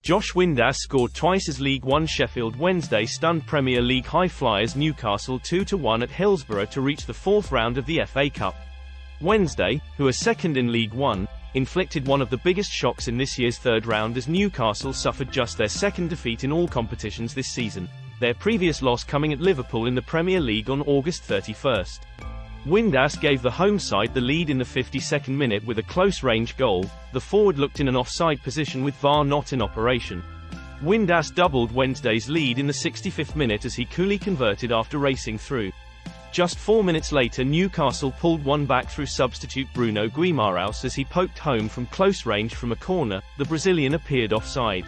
Josh Windass scored twice as League One Sheffield Wednesday stunned Premier League high flyers Newcastle 2-1 at Hillsborough to reach the fourth round of the FA Cup. Wednesday, who are second in League One, inflicted one of the biggest shocks in this year's third round as Newcastle suffered just their second defeat in all competitions this season, their previous loss coming at Liverpool in the Premier League on August 31st. Windass gave the home side the lead in the 52nd minute with a close-range goal. The forward looked in an offside position with VAR not in operation. Windass doubled Wednesday's lead in the 65th minute as he coolly converted after racing through. Just 4 minutes later, Newcastle pulled one back through substitute Bruno Guimaraes as he poked home from close range from a corner. The Brazilian appeared offside.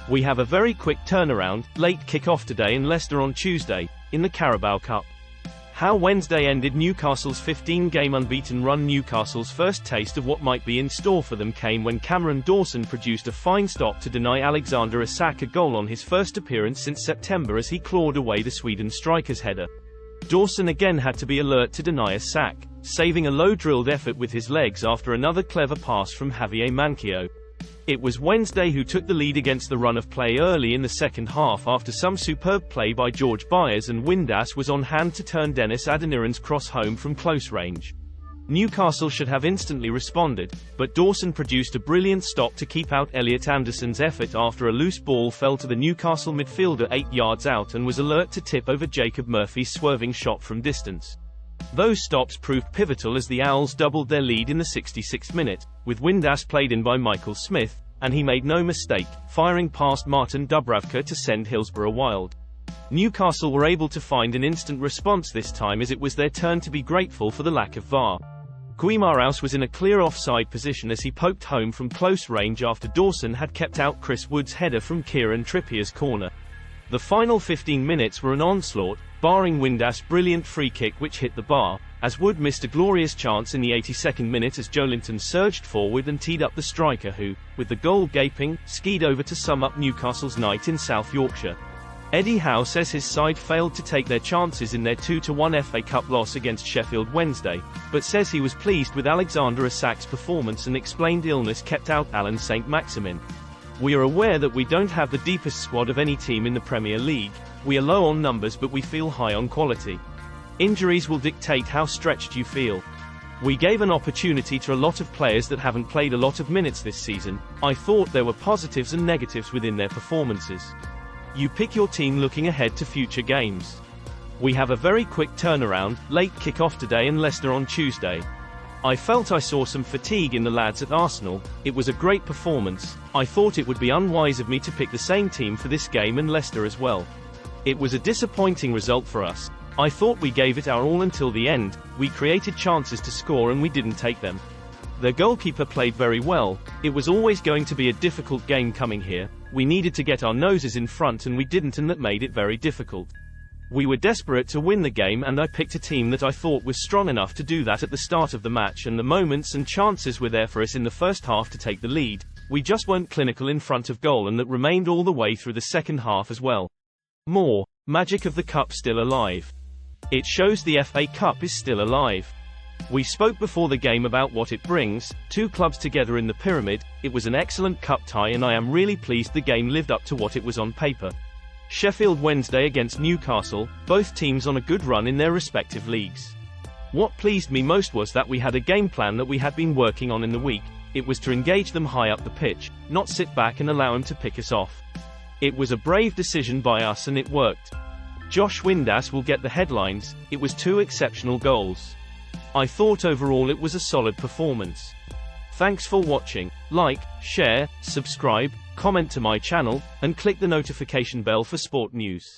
We have a very quick turnaround, late kick-off today and Leicester on Tuesday, in the Carabao Cup. How Wednesday ended Newcastle's 15-game unbeaten run. Newcastle's first taste of what might be in store for them came when Cameron Dawson produced a fine stop to deny Alexander Isak a goal on his first appearance since September as he clawed away the Sweden striker's header. Dawson again had to be alert to deny Isak, saving a low-drilled effort with his legs after another clever pass from Javier Manquillo. It was Wednesday who took the lead against the run of play early in the second half after some superb play by George Byers, and Windass was on hand to turn Dennis Adeniran's cross home from close range. Newcastle should have instantly responded, but Dawson produced a brilliant stop to keep out Elliot Anderson's effort after a loose ball fell to the Newcastle midfielder 8 yards out and was alert to tip over Jacob Murphy's swerving shot from distance. Those stops proved pivotal as the Owls doubled their lead in the 66th minute, with Windass played in by Michael Smith, and he made no mistake, firing past Martin Dubravka to send Hillsborough wild. Newcastle were able to find an instant response this time as it was their turn to be grateful for the lack of VAR. Guimaraes was in a clear offside position as he poked home from close range after Dawson had kept out Chris Wood's header from Kieran Trippier's corner. The final 15 minutes were an onslaught, barring Windass' brilliant free kick which hit the bar, as Wood missed a glorious chance in the 82nd minute as Joelinton surged forward and teed up the striker who, with the goal gaping, skied over to sum up Newcastle's night in South Yorkshire. Eddie Howe says his side failed to take their chances in their 2-1 FA Cup loss against Sheffield Wednesday, but says he was pleased with Alexander Isak's performance and explained illness kept out Alan Saint-Maximin. We are aware that we don't have the deepest squad of any team in the Premier League. We are low on numbers but we feel high on quality. Injuries will dictate how stretched you feel. We gave an opportunity to a lot of players that haven't played a lot of minutes this season. I thought there were positives and negatives within their performances. You pick your team looking ahead to future games. We have a very quick turnaround, late kick-off today and Leicester on Tuesday. I felt I saw some fatigue in the lads at Arsenal. It was a great performance. I thought it would be unwise of me to pick the same team for this game and Leicester as well. It was a disappointing result for us. I thought we gave it our all until the end. We created chances to score and we didn't take them. Their goalkeeper played very well. It was always going to be a difficult game coming here. We needed to get our noses in front and we didn't, and that made it very difficult. We were desperate to win the game and I picked a team that I thought was strong enough to do that at the start of the match, and the moments and chances were there for us in the first half to take the lead. We just weren't clinical in front of goal, and that remained all the way through the second half as well. More magic of the cup still alive. It shows the FA Cup is still alive. We spoke before the game about what it brings, two clubs together in the pyramid. It was an excellent cup tie and I am really pleased the game lived up to what it was on paper. Sheffield Wednesday against Newcastle, both teams on a good run in their respective leagues. What pleased me most was that we had a game plan that we had been working on in the week. It was to engage them high up the pitch, not sit back and allow them to pick us off. It was a brave decision by us and it worked. Josh Windass will get the headlines. It was 2 exceptional goals. I thought overall it was a solid performance. Thanks for watching. Like, share, subscribe, comment to my channel, and click the notification bell for sport news.